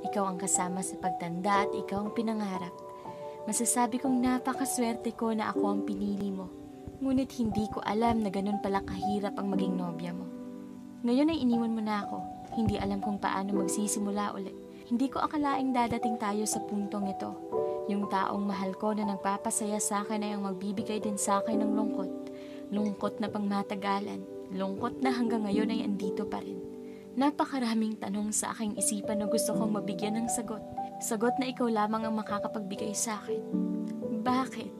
Ikaw ang kasama sa pagtanda at ikaw ang pinangarap. Masasabi kong napakaswerte ko na ako ang pinili mo. Ngunit hindi ko alam na ganun pala kahirap ang maging nobya mo. Ngayon ay iniwan mo na ako. Hindi alam kung paano magsisimula ulit. Hindi ko akalaing dadating tayo sa puntong ito. Yung taong mahal ko na nagpapasaya sa akin ay ang magbibigay din sa akin ng lungkot. Lungkot na pangmatagalan. Lungkot na hanggang ngayon ay andito pa rin. Napakaraming tanong sa aking isipan na gusto kong mabigyan ng sagot. Sagot na ikaw lamang ang makakapagbigay sa akin. Bakit?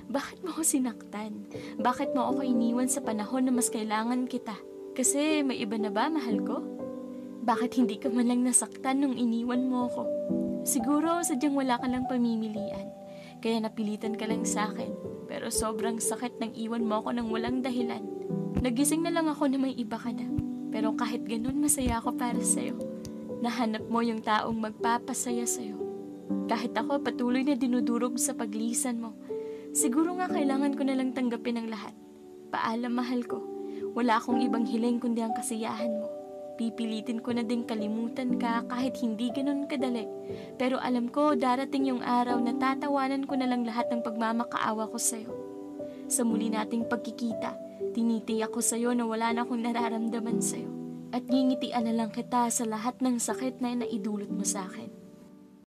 Bakit mo ako sinaktan? Bakit mo ako iniwan sa panahon na mas kailangan kita? Kasi may iba na ba, mahal ko? Bakit hindi ka man lang nasaktan nung iniwan mo ako? Siguro sadyang wala ka lang pamimilian. Kaya napilitan ka lang sa akin. Pero sobrang sakit nang iwan mo ako nang walang dahilan. Nagising na lang ako na may iba ka na. Pero kahit ganun, masaya ako para sa'yo. Nahanap mo yung taong magpapasaya sa'yo. Kahit ako patuloy na dinudurog sa paglisan mo. Siguro nga kailangan ko na lang tanggapin ang lahat. Paalam, mahal ko. Wala akong ibang hiling kundi ang kasiyahan mo. Pipilitin ko na din kalimutan ka kahit hindi ganun kadali. Pero alam ko darating yung araw na tatawanan ko na lang lahat ng pagmamakaawa ko sa'yo. Sa muli nating pagkikita, tinitiyak ko sa'yo na wala na akong nararamdaman sa'yo. At ngingitian na lang kita sa lahat ng sakit na naidulot mo sa akin.